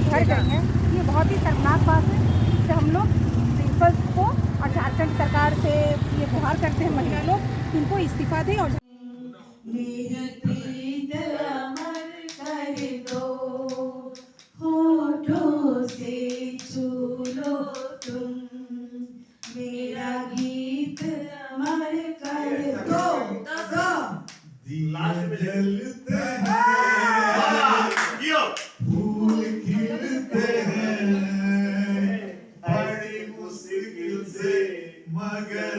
घर गई हैं, ये बहुत ही शर्मनाक बात है। इससे हम लोग प्रिंसिपल को और झारखंड सरकार से ये गुहार करते हैं महिला लोग कि इनको इस्तीफा दें और होठों से छू लो तुम मेरा गीत अमर कर दो। दिए जलते हैं, फूल खिलते हैं, बड़ी मुश्किल से मगर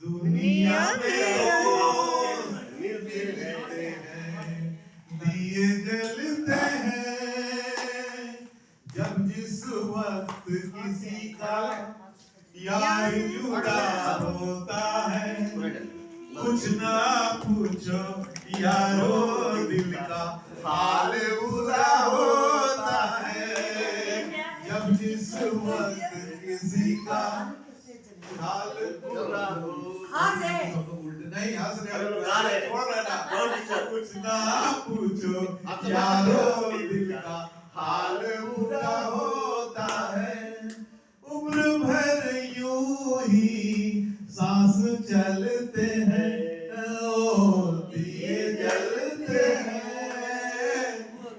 दुनिया में मिलते रहते हैं। दिए जलते हैं जब जिस वक्त किसी का यार जुदा होता है, कुछ ना पूछो यारो दिल का हाल बुरा होता है। जब जिस वक्त किसी का हाल बुरा हो नहीं हंस रहे कुछ ना पूछो यारो दिल का हाल बुरा होता है। उम्र भर यूं ही सांस चलते हैं, दिए जलते हैं,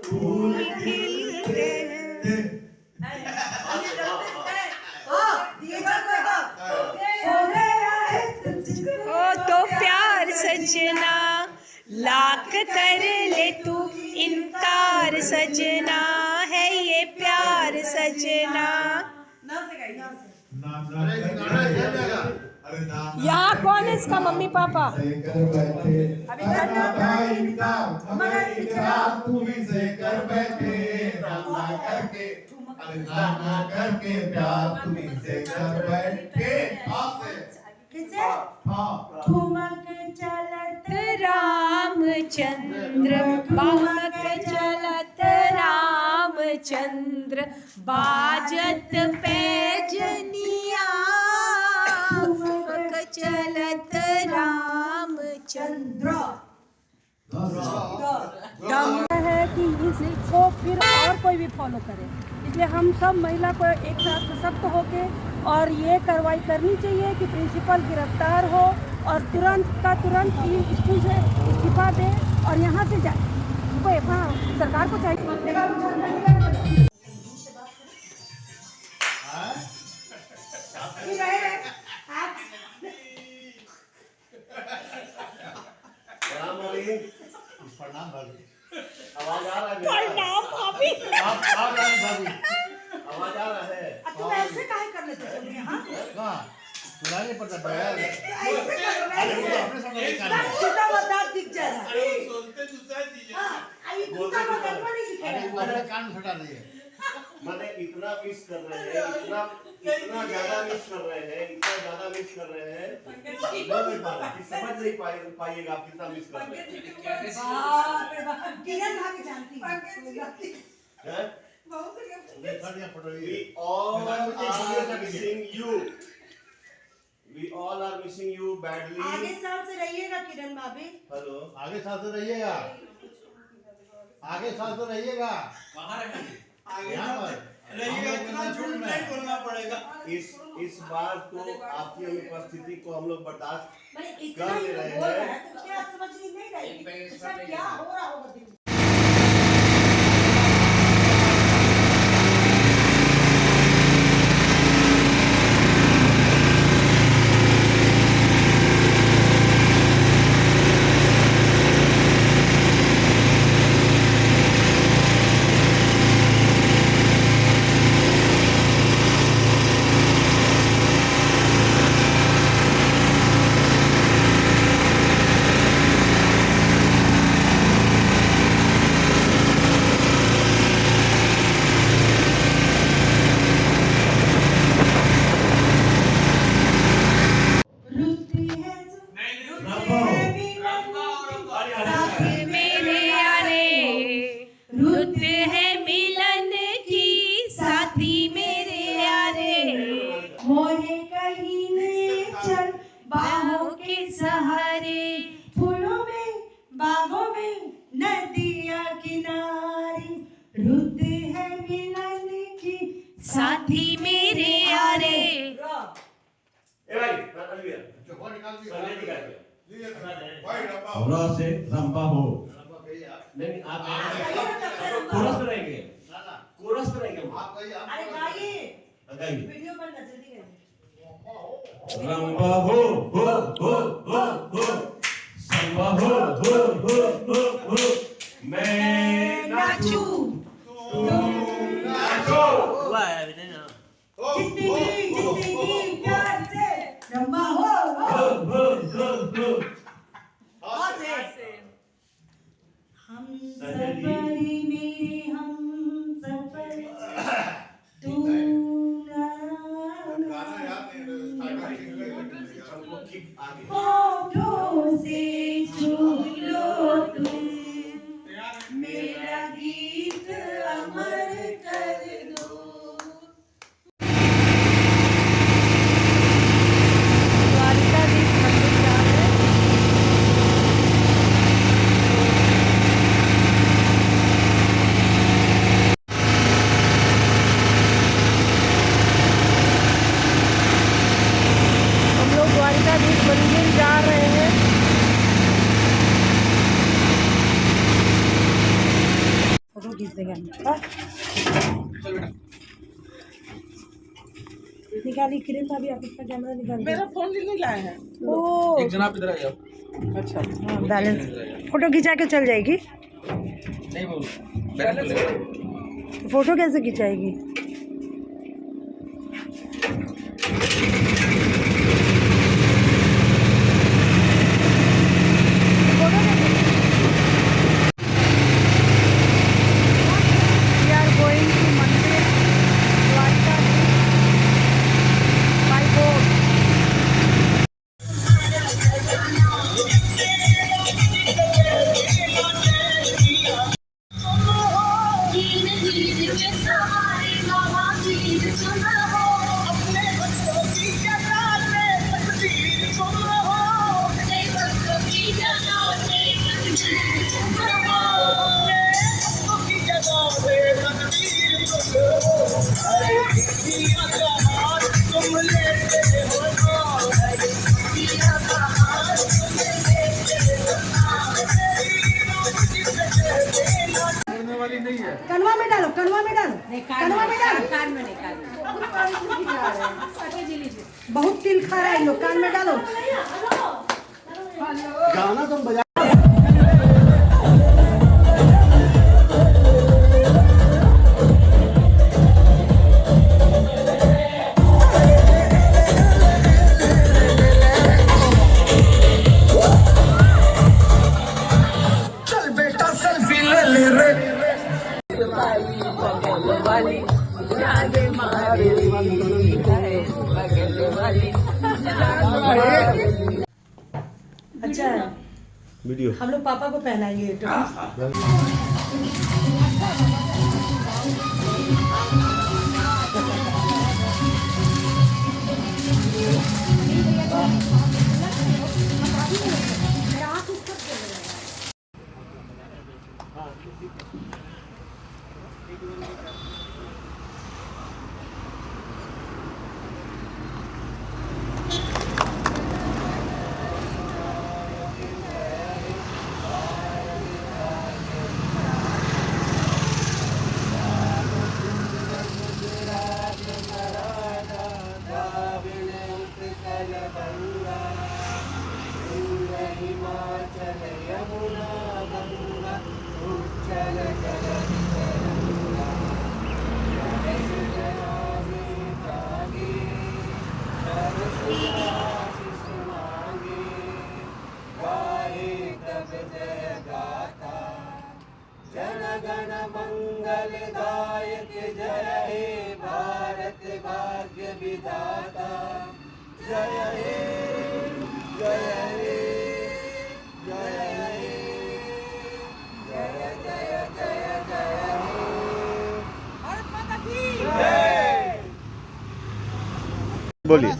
फूल खिलते हैं। ओ तो प्यार सजना लाख कर ले तू इनकार सजना है ये प्यार सजना। यहाँ कौन है इसका मम्मी पापा? करके प्यार तुम्ही से कर बैठे ठुमक चलत रामचंद्र बामक चलत रामचंद्र बाजत पैजनिया बामक चलत रामचंद्र। है कि इसको फिर और कोई भी फॉलो करे, इसलिए हम सब महिला को एक साथ सशक्त होके और ये कार्रवाई करनी चाहिए कि प्रिंसिपल गिरफ्तार हो और तुरंत का तुरंत स्कूल से इस्तीफा दे और यहाँ से जाए। उनको हाँ सरकार को चाहिए। प्रणाम भाभी। आवाज आ रहा है? प्रणाम भाभी। आवाज आ रहा है? तुम ऐसे काहे कर लेते हो यहाँ? सुनाई नहीं पड़ता बयान दिख जाएगा। कान फटा दिए। मैंने इतना मिस कर रहे हैं, इतना ज्यादा मिस कर रहे हैं, इतना ज्यादा मिस कर रहे हैं कि समझ नहीं पाइएगा आप कितना मिस कर रहे हैं। किरण भाभी जानती है। We all are missing you. We all are missing you badly. आगे साल से रहिएगा किरण भाभी। हेलो, आगे साल से रहिएगा, आगे साल से रहिएगा। कहाँ रहेंगे? रहिएगा, इतना झूठ नहीं बोलना पड़ेगा। इस बार तो आपकी अनुपस्थिति को हम लोग बर्दाश्त इतना ही बोल रहा है तो क्या समझ नहीं रही इसका क्या हो रहा होगा दिल में? साथी मेरे यारे। ए भाई अलविया संजय जी का र से रंपा हो। नहीं आप कोरस पे रहेंगे, कोरस पे रहेंगे अरे गाइए गाइए वीडियो पर नजर नहीं करें। रंपा हो संपा हो मैं नाचू नाचो। जिंदगी प्यार से रंबा हो हम सफरी मेरे हम सफर तू हमको किक आगे होठों से छू लो तुम मेरा गीत अमर कर दो। द्वारिकाधीश मंदिर जा रहे हैं। हम लोग द्वारिकाधीश मंदिर जा रहे हैं। फोटो खींच देंगे निकाली क्रीम का भी आप इसका कैमरा निकाल मेरा फोन नहीं लाया है। ओ एक जनाब इधर आ जाओ। अच्छा हाँ, बैलेंस फोटो खिंचा के चल जाएगी। नहीं बोल बैलेंस ले। तो फोटो कैसे खिंचाएगी? We are going to मंदिर द्वारिकाधीश by boat. कनवा में डालो, कनवा में डालो, कनवा में डालो, कान में नहीं, कान में। बहुत तिल खा रहा है लोग, कान में डालो। गाना तुम बजा अच्छा है, वीडियो हम लोग पापा को पहनाएंगे तो गण मंगलदायक जय हे भारत भाग्य विधाता जय हे जय हे जय हे जय जय जय जय हे भारत माता की जय। बोलिए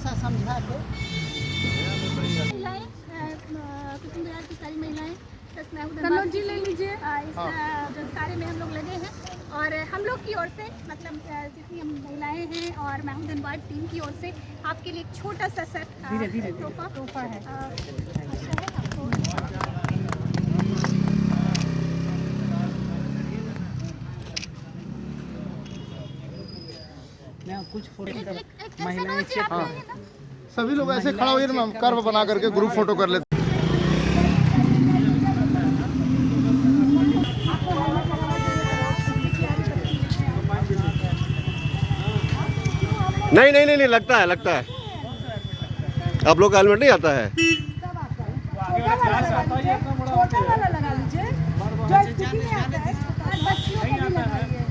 कुसुम बाजार की सारी महिलाएं, कन्नौज जी ले लीजिए। इस कार्य में हम लोग लगे हैं। और हम लोग की ओर से मतलब जितनी हम महिलाएं हैं और मैं हूँ धनबाद टीम की ओर से आपके लिए एक छोटा सा सर तोहफा है। अच्छा है आपको। कुछ फोटो सभी लोग ऐसे खड़ा हो ना कर्व बना करके ग्रुप फोटो कर लेते। नहीं नहीं नहीं नहीं, लगता है लगता है। आप लोग का हेलमेट नहीं आता है? छोटा वाला लगा लीजिए जो स्कूटी में आता है, बच्चियों को भी लगाइए।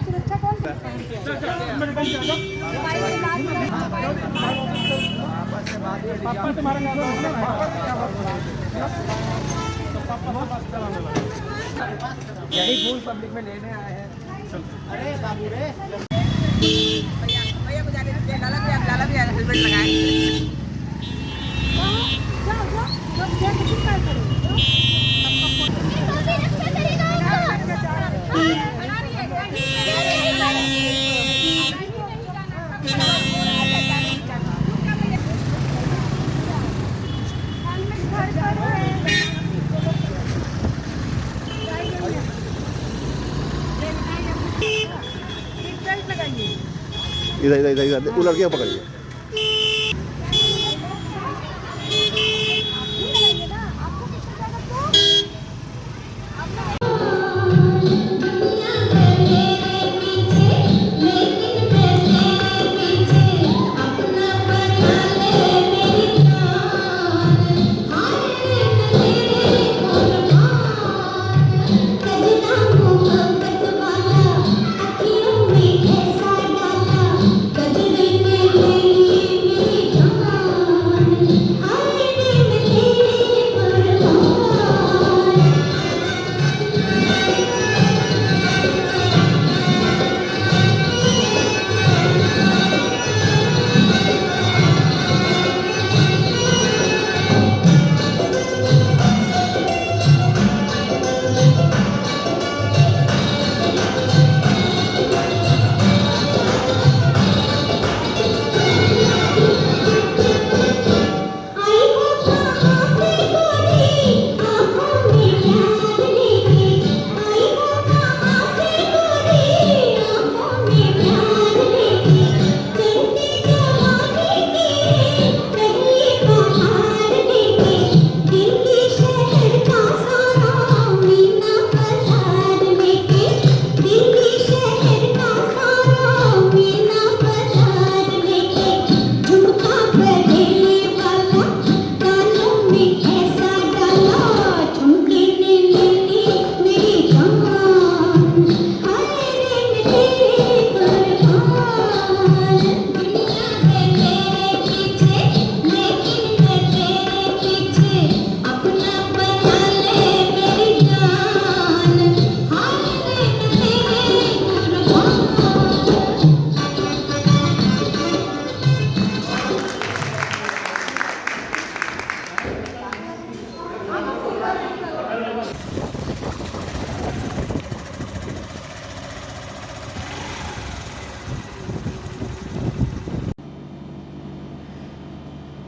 सुरक्षा कौन यही फूल पब्लिक में लेने आए हैं। अरे बाबू रे भैया को जाने दीजिए, लाला भी हेलमेट लगाए। इधर इधर इधर इधर वो लड़कियां पकड़िए।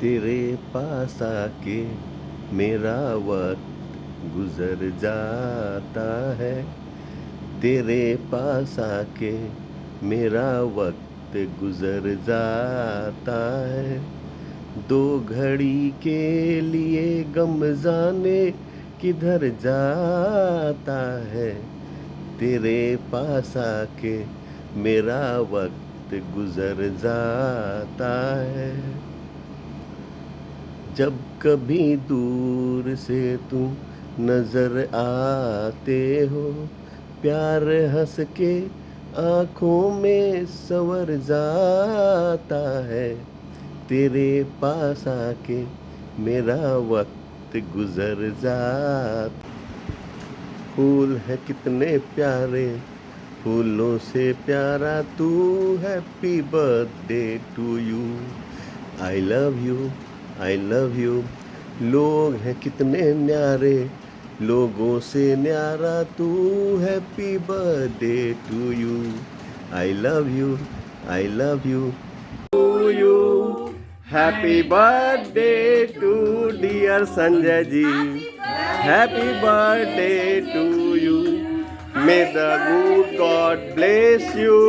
तेरे पास आके मेरा वक्त गुजर जाता है, तेरे पास आके मेरा वक्त गुजर जाता है। दो घड़ी के लिए गम जाने किधर जाता है, तेरे पास आके मेरा वक्त गुजर जाता है। जब कभी दूर से तुम नजर आते हो, प्यार हंस के आँखों में संवर जाता है, तेरे पास आके मेरा वक्त गुजर जाता। फूल है कितने प्यारे, फूलों से प्यारा तू, happy birthday to you, I love you, I love you. लोग हैं कितने न्यारे, लोगों से न्यारा तू, happy birthday to you, I love you, I love you to you, happy birthday to dear Sanjay ji, happy birthday to you, may the good God bless you,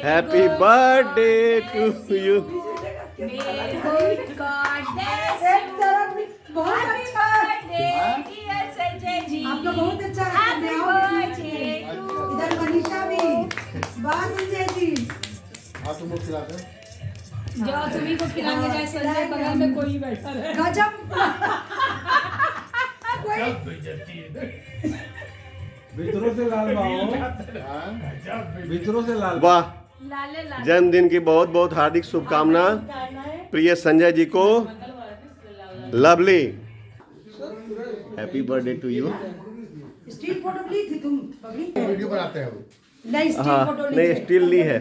happy birthday to you. आपका बहुत अच्छा इधर मनीषा भी, वाह संजय जी। हाँ तुम लोग खिलाते हैं। जो तुम्ही को खिलाने जाए संजय बगल में कोई बैठा रहे। गजब। भीतरों से लाल भीतरों से लाल। वाह, जन्मदिन की बहुत बहुत हार्दिक शुभकामना प्रिय संजय जी को। Lovely, happy birthday to you. Still photo ली थी तुम अभी? वीडियो बनाते हैं वो। नहीं स्टील हाँ, फोटो नहीं स्टिल ली है।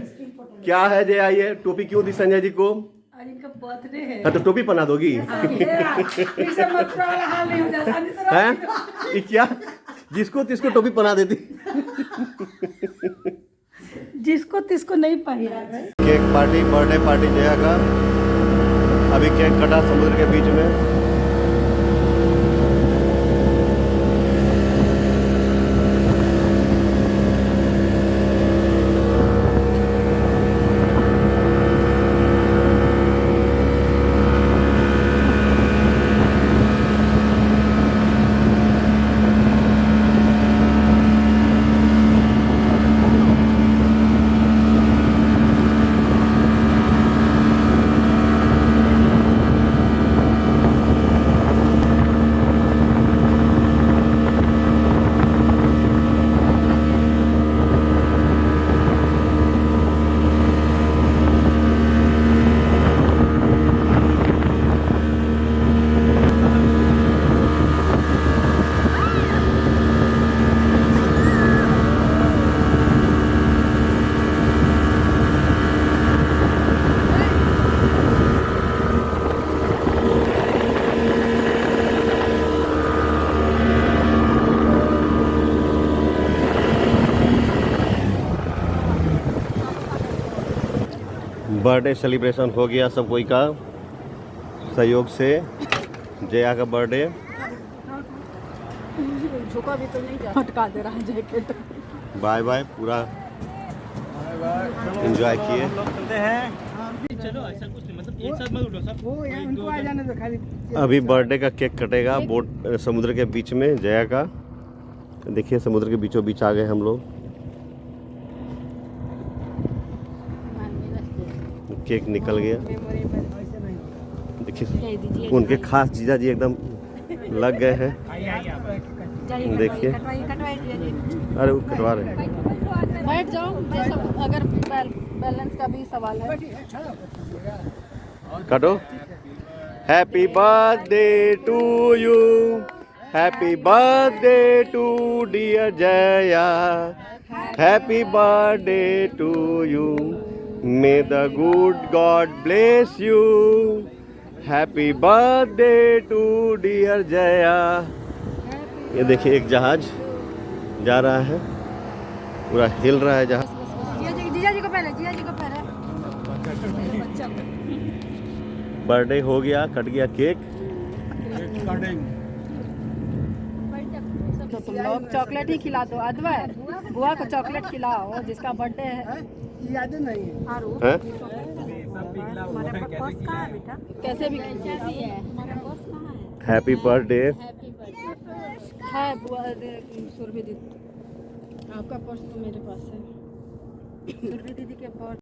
क्या है जे आइए, टोपी क्यों दी संजय जी को? और इनका बर्थडे है। हाँ तो टोपी पहना दोगी? इसे मत वाला हाल नहीं हो जाता। हैं? ये क्या? जिसको तिसको टोपी पहना देती। जिसको तिसको नहीं पहना है। Cake party, birthday party Jaya का। अभी केक कटा समुद्र के बीच में। बर्थडे सेलिब्रेशन हो गया सब कोई का सहयोग से। जया का बर्थडे। झुका भी तो नहीं जा, हटका दे रहा है जैकेट। बाय बाय, पूरा एंजॉय किए। चलो ऐसा कुछ नहीं, मतलब एक साथ मत उठो सब। वो यार उनको आ जाने दो खाली। अभी बर्थडे का केक कटेगा बोट समुद्र के बीच में जया का। देखिए समुद्र के बीचों बीच आ गए हम लोग। केक निकल गया। देखिए उनके खास जीजा जी एकदम लग गए हैं। देखिए, अरे वो कटवा रहे हैं। बैठ जाओ, अगर बैलेंस का भी सवाल है। काटो। Happy birthday to you, happy birthday to dear Jaya, happy birthday to you, may the good God bless you, happy birthday to dear Jaya. ये देखिए एक जहाज जा रहा है, पूरा हिल रहा है जहाज। जीजा जी को पहले, जीजा जी को पहले। बर्थडे हो गया, कट गया केक। तो तुम लोग चॉकलेट ही खिला दो। अद्वै, बुआ को चॉकलेट खिलाओ जिसका बर्थडे है। याद नहीं है। हैं? कैसे भी हैप्पी बर्थडे। है बुआ, सुरभि दीदी। आपका पर्स तो मेरे पास है। सुरभि दीदी के पर्स।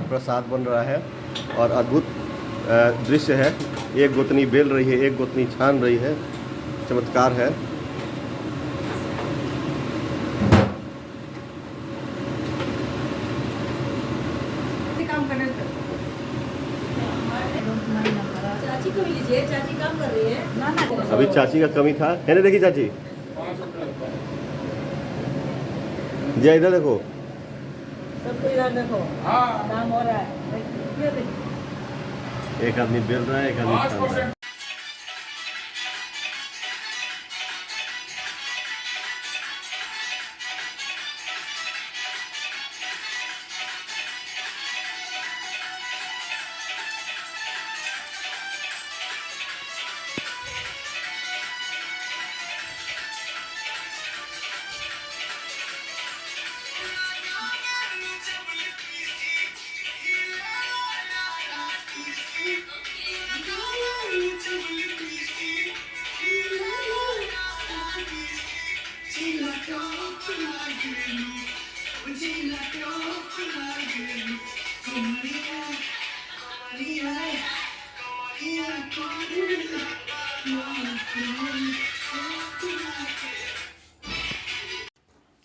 प्रसाद बन रहा है और अद्भुत दृश्य है। एक गोतनी बेल रही है, एक गोतनी छान रही है, चमत्कार है। चाची को भी लीजिए, चाची काम कर रही है ना। अभी चाची का कमी था, है ना? देखिए चाची, जय इधर देखो, सबको इधर देखो, काम हो रहा है। ये देखो, एक आदमी बेल रहा है, एक आदमी छान रहा है।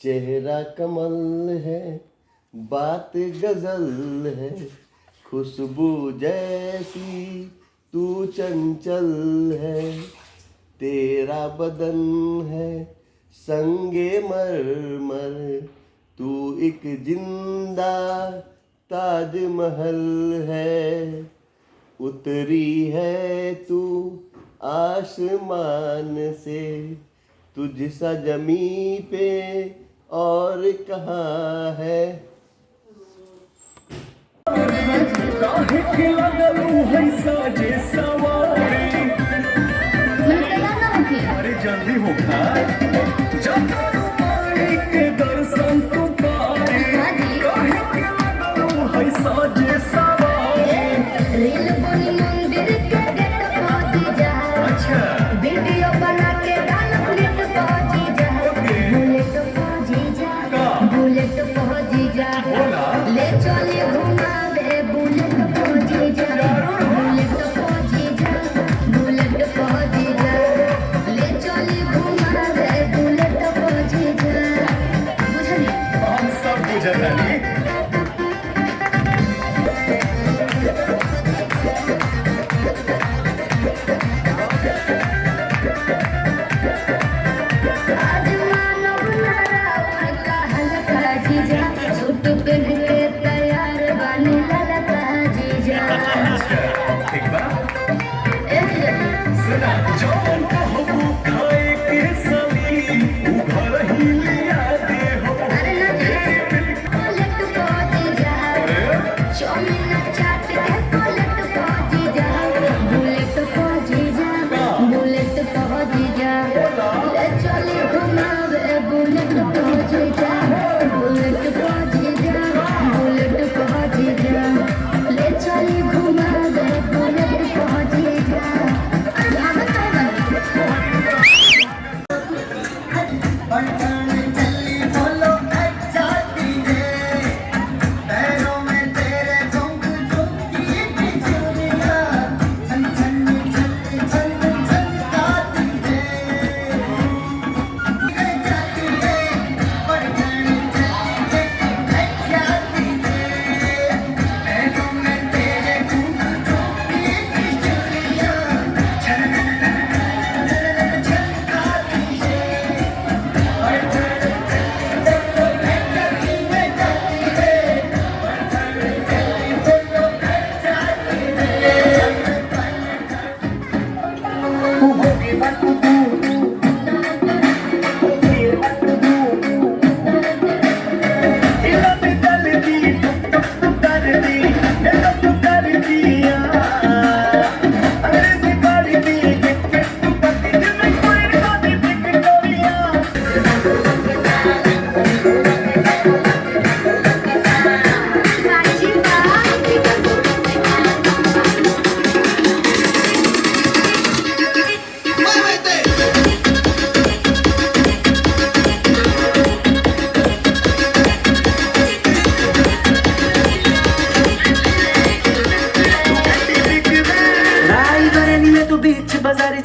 चेहरा कमल है, बात गजल है, खुशबू जैसी तू चंचल है, तेरा बदन है संगे मरमर, तू एक जिंदा ताजमहल है, उतरी है तू आसमान से, तुझसा जमी पे और कहाँ है। अरे जल्दी होगा दर्शन तो अच्छा वीडियो बना के बुलेट पहुंची जा, ले चले घुमा दे बुलेट पहुंची जा, बुलेट पहुंची जा, बुलेट पहुंची जा, ले चले घुमा दे बुलेट पहुंची जा। बुझली? हम सब बुझतानी।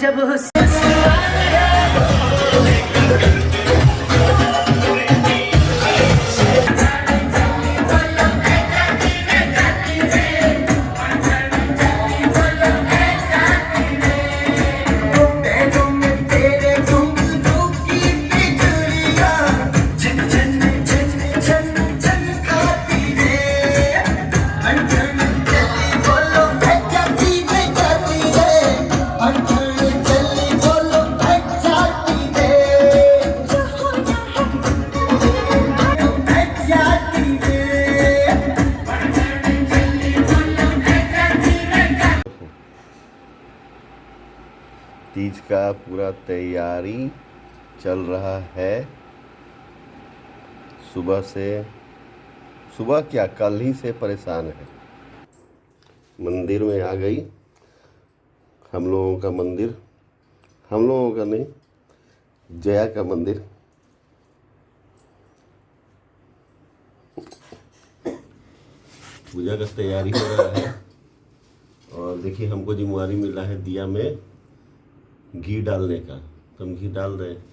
जब तीज का पूरा तैयारी चल रहा है। सुबह क्या कल ही से परेशान है। मंदिर में आ गई, हम लोगों का मंदिर, हम लोगों का नहीं, जया का मंदिर। पूजा का तैयारी हो रहा है और देखिए हमको जिम्मेवारी मिला है दिया में घी डालने का, तो हम घी डाल रहे हैं।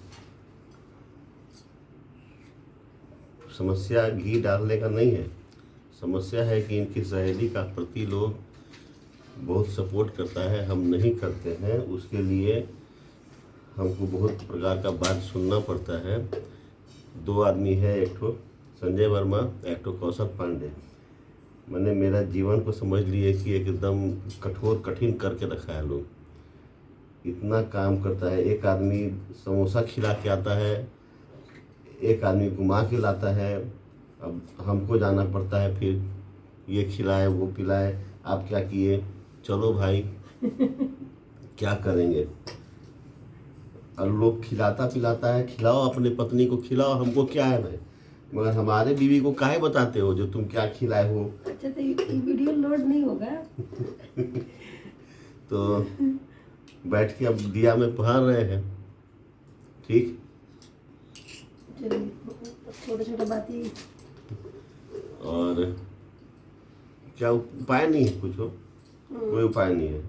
समस्या घी डालने का नहीं है, समस्या है कि इनकी सहेली का प्रति लोग बहुत सपोर्ट करता है, हम नहीं करते हैं। उसके लिए हमको बहुत प्रकार का बात सुनना पड़ता है। दो आदमी है, एक ठो संजय वर्मा, एक ठो कौशल पांडे। मैंने मेरा जीवन को समझ लिए कि एकदम कठोर कठिन करके रखा है। लोग इतना काम करता है, एक आदमी समोसा खिला के आता है, एक आदमी घुमा के लाता है। अब हमको जाना पड़ता है, फिर ये खिलाए वो पिलाए। आप क्या किए? चलो भाई क्या करेंगे। और लोग खिलाता पिलाता है, खिलाओ अपने पत्नी को खिलाओ, हमको क्या है भाई। मगर हमारे बीवी को काहे बताते हो जो तुम क्या खिलाए हो। अच्छा तो ये वीडियो लोड नहीं होगा। तो बैठ के अब दिया में पहर रहे हैं। ठीक, छोटे छोटे बातें। और क्या उपाय नहीं है, कुछ हो कोई उपाय नहीं है।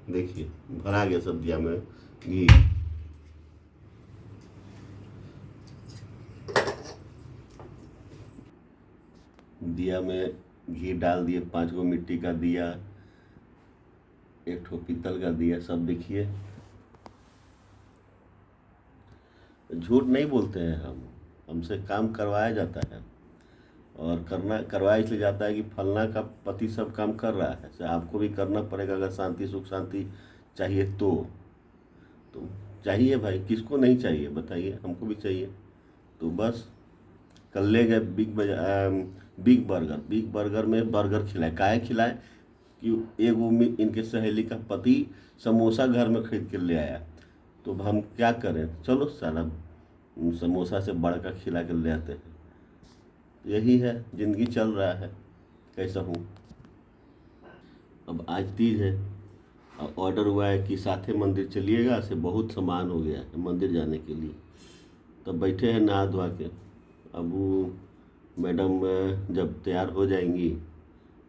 देखिए भरा गया सब दिया में घी। दिया में घी डाल दिए, 5 गो मिट्टी का दिया, एक ठो पीतल का दिया। सब देखिए झूठ नहीं बोलते हैं हम, हमसे काम करवाया जाता है और करवाया इसलिए जाता है कि फलना का पति सब काम कर रहा है, तो आपको भी करना पड़ेगा। अगर शांति सुख शांति चाहिए तो चाहिए भाई, किसको नहीं चाहिए बताइए, हमको भी चाहिए। तो बस कल ले गए बिग बर्गर में बर्गर खिलाए। काहे खिलाए कि एक वो इनके सहेली का पति समोसा घर में खरीद के ले आया, तो हम क्या करें, चलो साला समोसा से बढ़कर खिला कर ले आते हैं। यही है, ज़िंदगी चल रहा है, कैसा हूँ। अब आज तीज है, ऑर्डर हुआ है कि साथे मंदिर चलिएगा, से बहुत सामान हो गया है मंदिर जाने के लिए। तब बैठे हैं नहा धोआ के। अब वो मैडम जब तैयार हो जाएंगी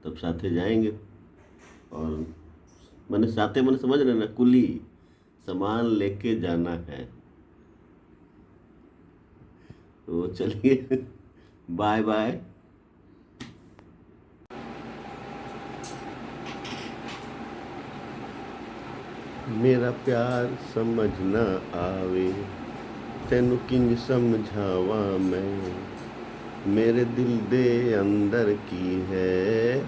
तब साथे जाएंगे। और मैंने साथे मैंने समझ रहे ना, कुली सामान लेके जाना है। तो चलिए बाय बाय। मेरा प्यार समझ ना आवे, तेनू किंज समझावा मैं। मेरे दिल दे अंदर की है,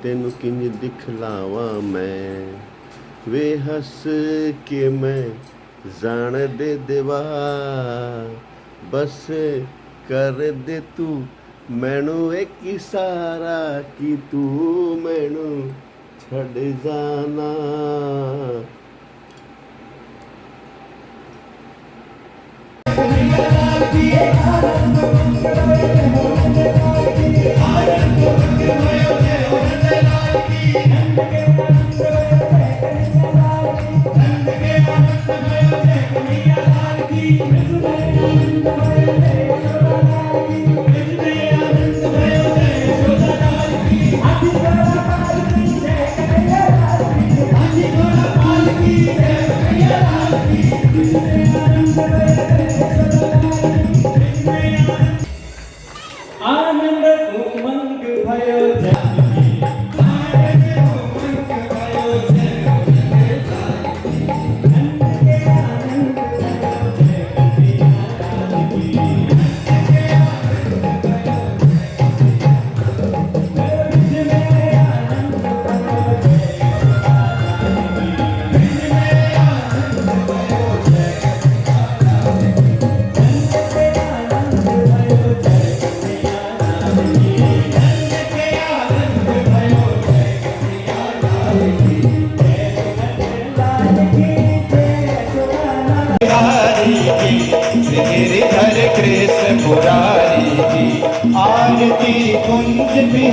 तेनू किंज दिखलावा मैं। वे हंस के मैं जान दे देवा, बस कर दे तू मैनू एक इशारा कि तू मैनू छड़ जाना। Yeah.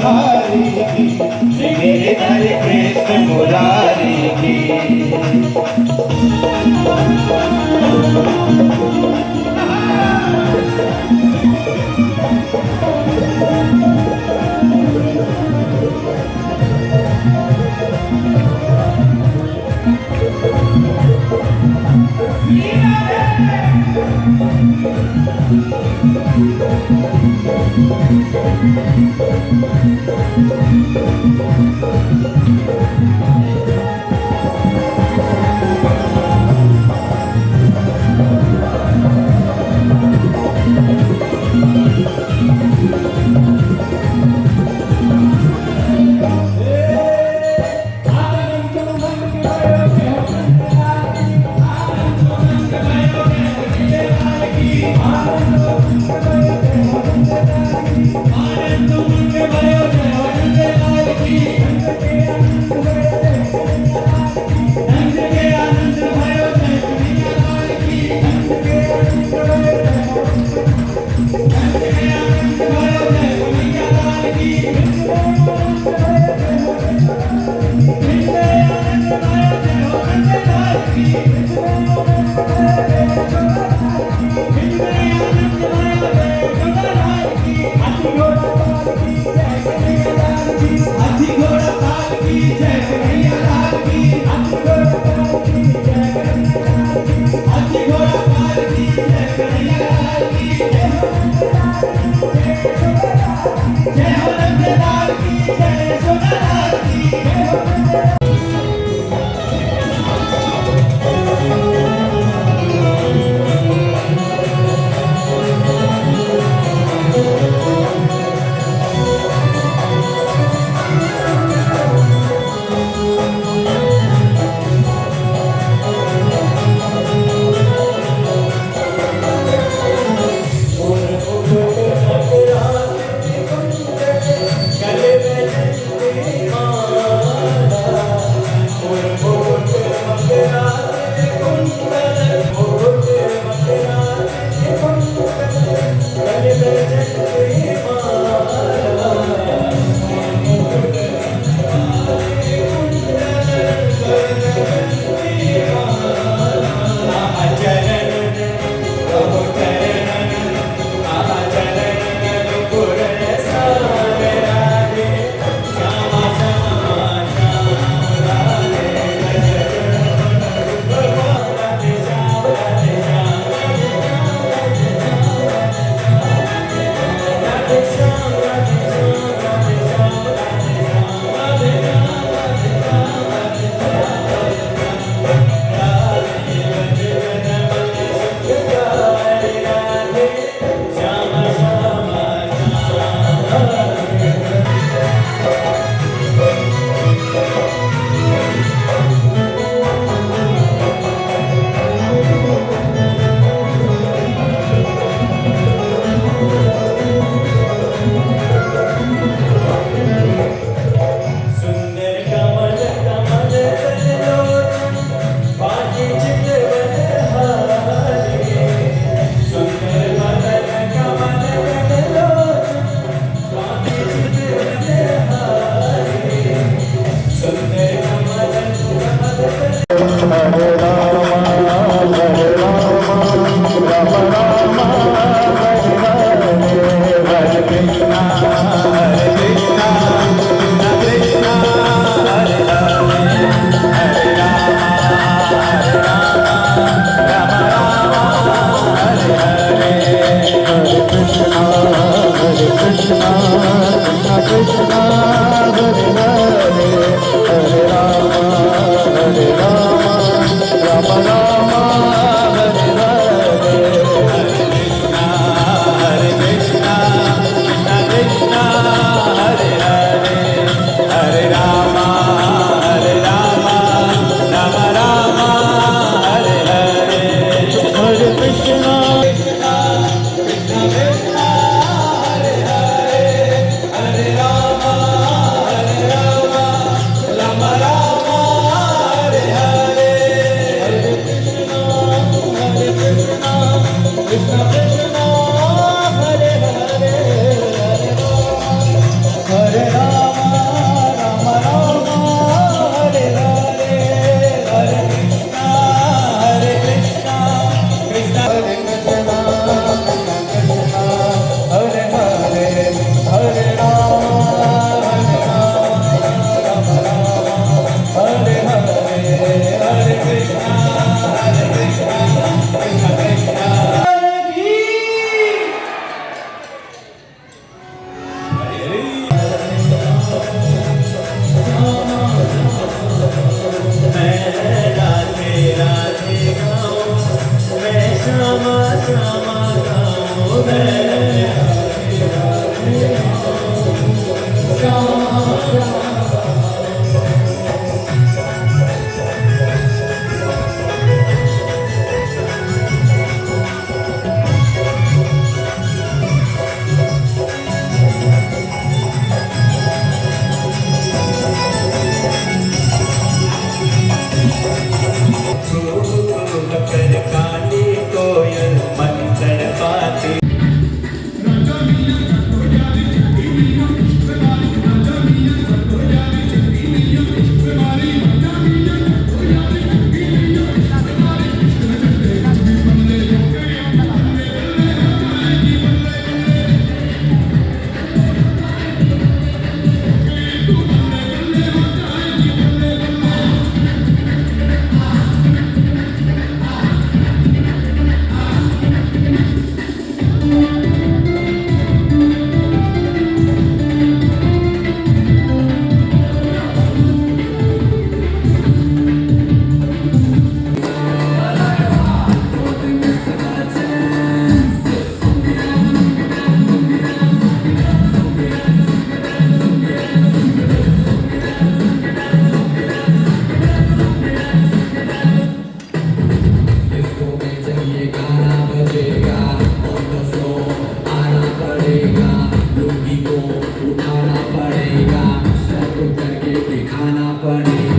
बिहारी की, श्री गिरिधर कृष्ण मुरारी की। नहीं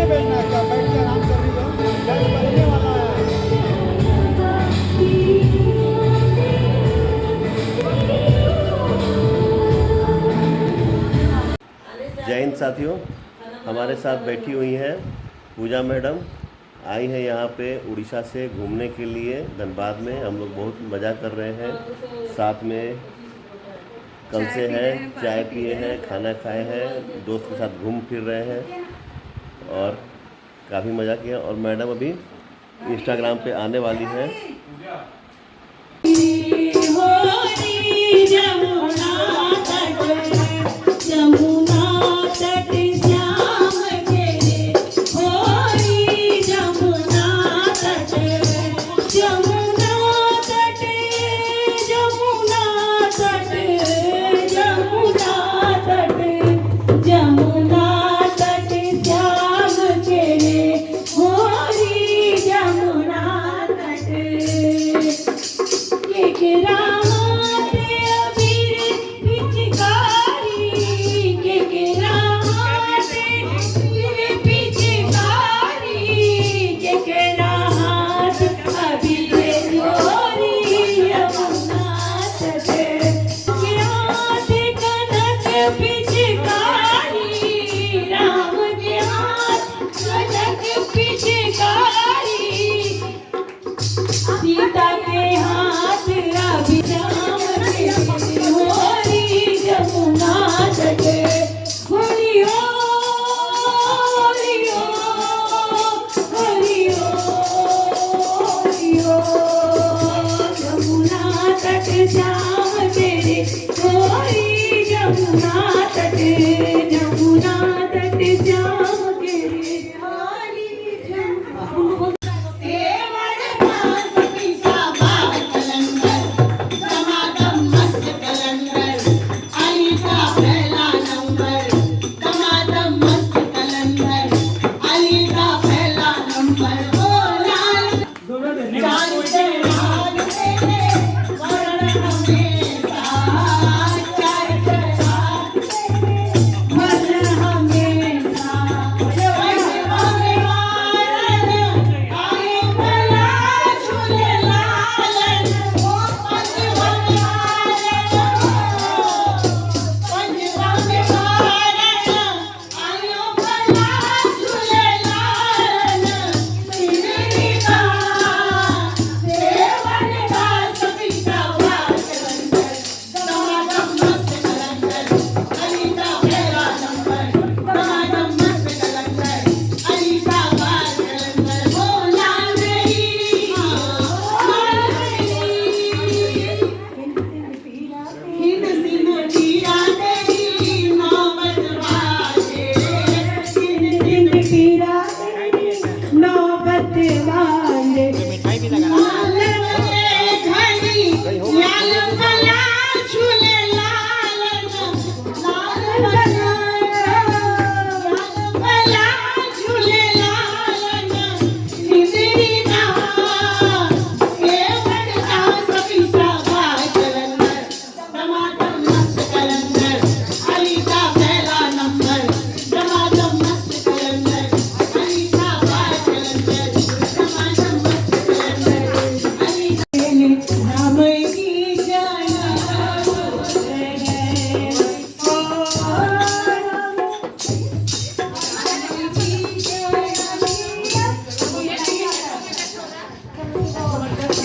बैठना है क्या? बैठ के आराम कर रही हो? जल्द बनने वाला है। जय हिंद साथियों, हमारे साथ बैठी हुई हैं पूजा मैडम। आई हैं यहाँ पे उड़ीसा से घूमने के लिए धनबाद में। हम लोग बहुत मज़ा कर रहे हैं, साथ में कल से हैं, चाय पिए हैं, खाना खाए हैं, दोस्त के साथ घूम फिर रहे हैं और काफ़ी मज़ा किया। और मैडम अभी इंस्टाग्राम पे आने वाली हैं।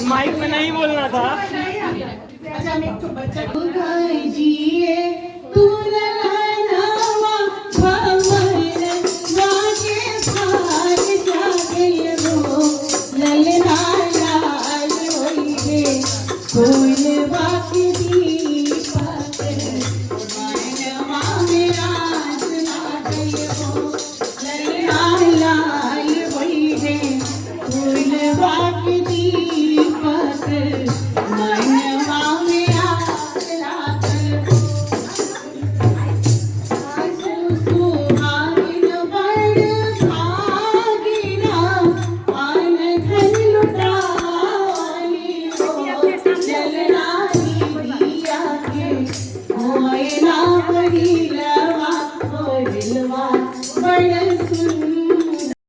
माइक में नहीं बोलना था। से